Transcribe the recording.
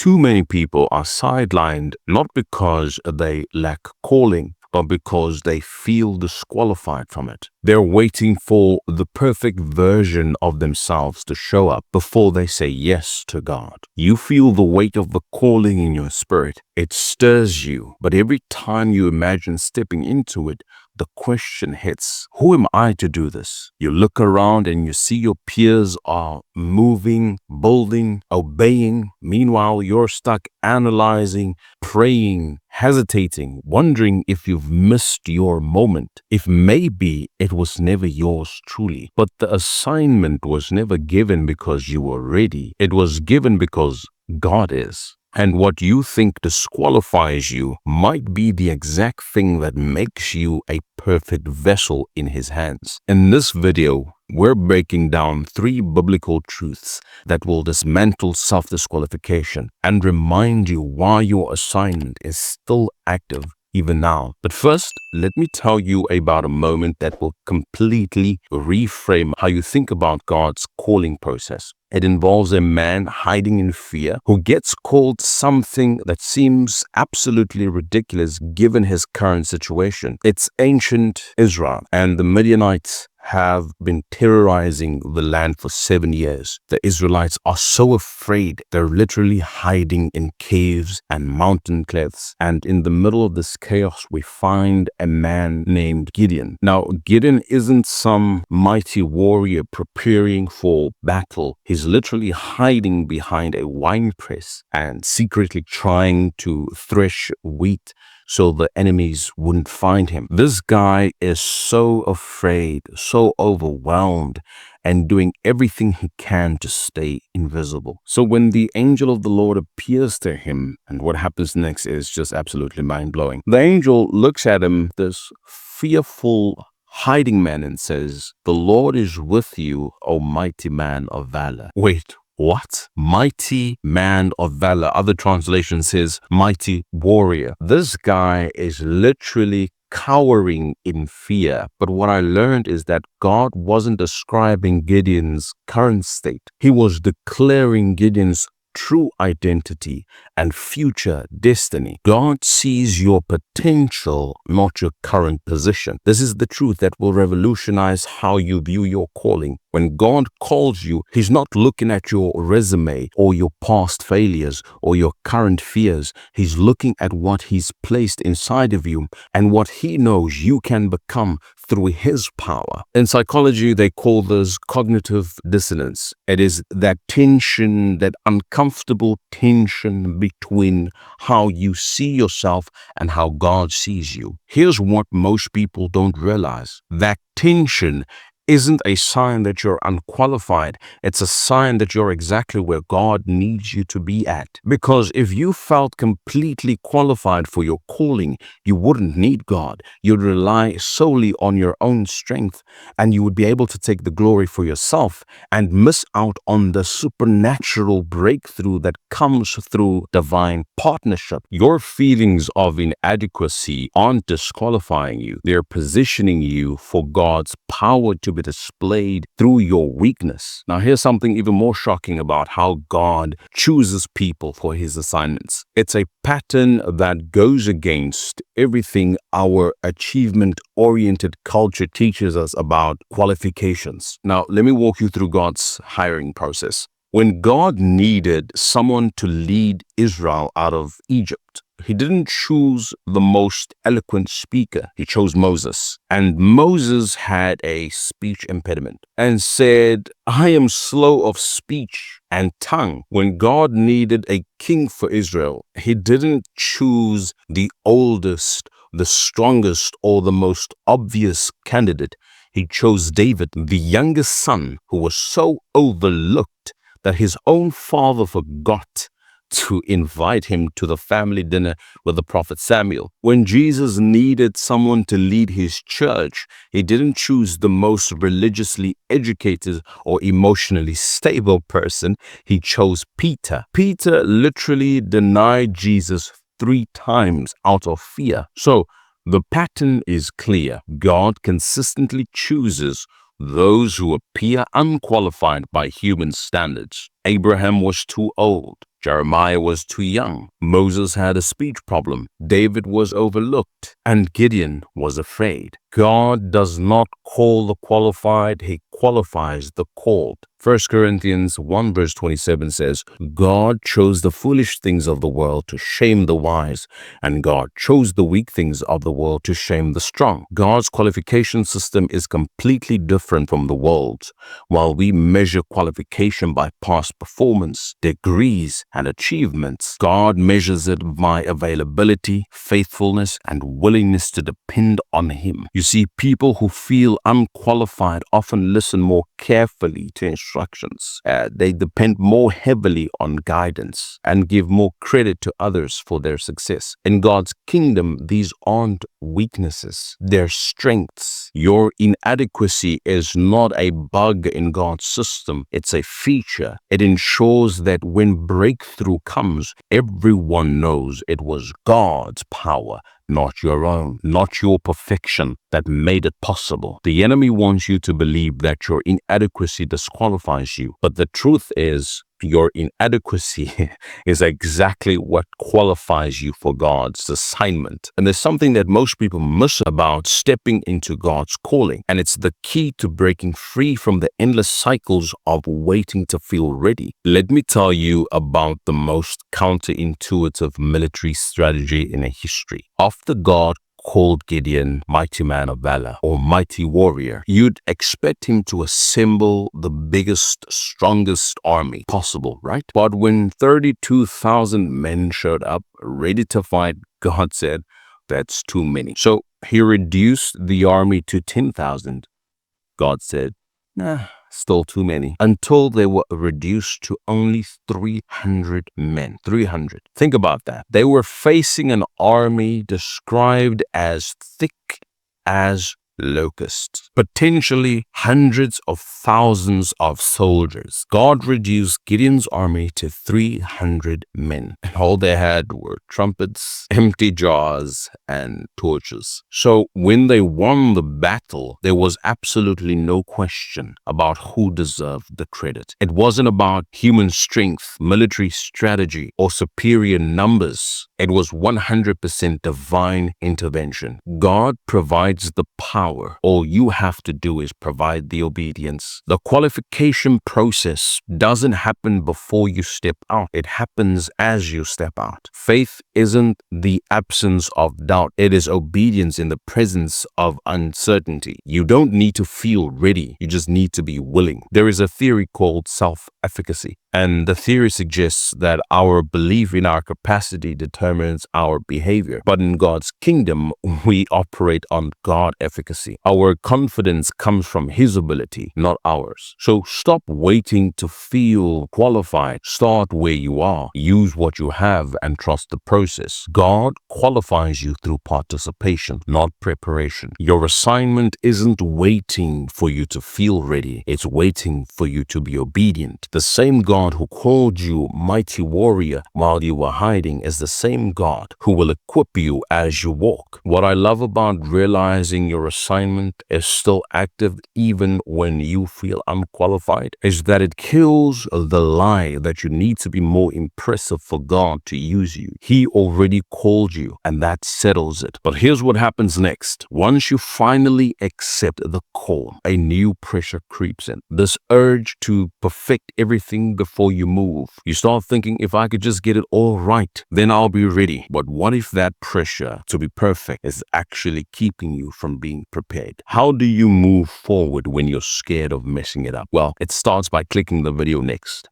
Too many people are sidelined not because they lack calling, but because they feel disqualified from it. They're waiting for the perfect version of themselves to show up before they say yes to God. You feel the weight of the calling in your spirit. It stirs you, but every time you imagine stepping into it, the question hits, who am I to do this? You look around and you see your peers are moving, building, obeying. Meanwhile, you're stuck analyzing, praying, hesitating, wondering if you've missed your moment, if maybe it was never yours truly. But the assignment was never given because you were ready. It was given because God is. And what you think disqualifies you might be the exact thing that makes you a perfect vessel in His hands. In this video, we're breaking down 3 biblical truths that will dismantle self-disqualification and remind you why your assignment is still active even now. But first, let me tell you about a moment that will completely reframe how you think about God's calling process. It involves a man hiding in fear who gets called something that seems absolutely ridiculous given his current situation. It's ancient Israel, and the Midianites have been terrorizing the land for 7 years. The Israelites are so afraid, they're literally hiding in caves and mountain clefts. And in the middle of this chaos, we find a man named Gideon. Now, Gideon isn't some mighty warrior preparing for battle. He's literally hiding behind a wine press and secretly trying to thresh wheat so the enemies wouldn't find him. This guy is so afraid, so overwhelmed, and doing everything he can to stay invisible. So when the angel of the Lord appears to him, and what happens next is just absolutely mind-blowing. The angel looks at him, this fearful hiding man, and says, "The Lord is with you, O mighty man of valor." Wait, what? Mighty man of valor. Other translation says mighty warrior. This guy is literally cowering in fear. But what I learned is that God wasn't describing Gideon's current state. He was declaring Gideon's true identity and future destiny. God sees your potential, not your current position. This is the truth that will revolutionize how you view your calling. When God calls you, He's not looking at your resume or your past failures or your current fears. He's looking at what He's placed inside of you and what He knows you can become through His power. In psychology, they call this cognitive dissonance. It is that tension, that uncomfortable tension between how you see yourself and how God sees you. Here's what most people don't realize. That tension isn't a sign that you're unqualified. It's a sign that you're exactly where God needs you to be at. Because if you felt completely qualified for your calling, you wouldn't need God. You'd rely solely on your own strength, and you would be able to take the glory for yourself and miss out on the supernatural breakthrough that comes through divine partnership. Your feelings of inadequacy aren't disqualifying you. They're positioning you for God's power to be displayed through your weakness. Now, here's something even more shocking about how God chooses people for His assignments. It's a pattern that goes against everything our achievement-oriented culture teaches us about qualifications. Now, let me walk you through God's hiring process. When God needed someone to lead Israel out of Egypt, He didn't choose the most eloquent speaker. He chose Moses. And Moses had a speech impediment and said, "I am slow of speech and tongue." When God needed a king for Israel, He didn't choose the oldest, the strongest, or the most obvious candidate. He chose David, the youngest son, who was so overlooked that his own father forgot to invite him to the family dinner with the prophet Samuel. When Jesus needed someone to lead His church, He didn't choose the most religiously educated or emotionally stable person. He chose Peter. Peter literally denied Jesus 3 times out of fear. So the pattern is clear. God consistently chooses those who appear unqualified by human standards. Abraham was too old. Jeremiah was too young. Moses had a speech problem. David was overlooked. And Gideon was afraid. God does not call the qualified, he qualifies the called. 1 Corinthians 1 verse 27 says, God chose the foolish things of the world to shame the wise, and God chose the weak things of the world to shame the strong. God's qualification system is completely different from the world's. While we measure qualification by past performance, degrees, and achievements, God measures it by availability, faithfulness, and willingness to depend on Him. You see, people who feel unqualified often listen more carefully to instructions. They depend more heavily on guidance and give more credit to others for their success. In God's kingdom, these aren't weaknesses, they're strengths. Your inadequacy is not a bug in God's system, it's a feature. It ensures that when breakthrough comes, everyone knows it was God's power, not your own, not your perfection, that made it possible. The enemy wants you to believe that your inadequacy disqualifies you, but the truth is, your inadequacy is exactly what qualifies you for God's assignment. And there's something that most people miss about stepping into God's calling, and it's the key to breaking free from the endless cycles of waiting to feel ready. Let me tell you about the most counterintuitive military strategy in history. After God called Gideon mighty man of valor or mighty warrior, you'd expect him to assemble the biggest, strongest army possible, right? But when 32,000 men showed up ready to fight, God said, that's too many. So he reduced the army to 10,000. God said, nah, still too many, until they were reduced to only 300 men. 300. Think about that. They were facing an army described as thick as locusts, potentially hundreds of thousands of soldiers. God reduced Gideon's army to 300 men, and all they had were trumpets, empty jars, and torches. So when they won the battle, there was absolutely no question about who deserved the credit. It wasn't about human strength, military strategy, or superior numbers. It was 100% divine intervention. God provides the power. All you have to do is provide the obedience. The qualification process doesn't happen before you step out. It happens as you step out. Faith isn't the absence of doubt. It is obedience in the presence of uncertainty. You don't need to feel ready. You just need to be willing. There is a theory called self-efficacy. And the theory suggests that our belief in our capacity determines our behavior. But in God's kingdom, we operate on God efficacy. Our confidence comes from His ability, not ours. So stop waiting to feel qualified. Start where you are. Use what you have and trust the process. God qualifies you through participation, not preparation. Your assignment isn't waiting for you to feel ready. It's waiting for you to be obedient. The same God who called you mighty warrior while you were hiding is the same God who will equip you as you walk. What I love about realizing your assignment is still active even when you feel unqualified is that it kills the lie that you need to be more impressive for God to use you. He already called you, and that settles it. But here's what happens next. Once you finally accept the call, a new pressure creeps in. This urge to perfect everything before you move. You start thinking, if I could just get it all right, then I'll be ready. But what if that pressure to be perfect is actually keeping you from being prepared? How do you move forward when you're scared of messing it up? Well, it starts by clicking the video next.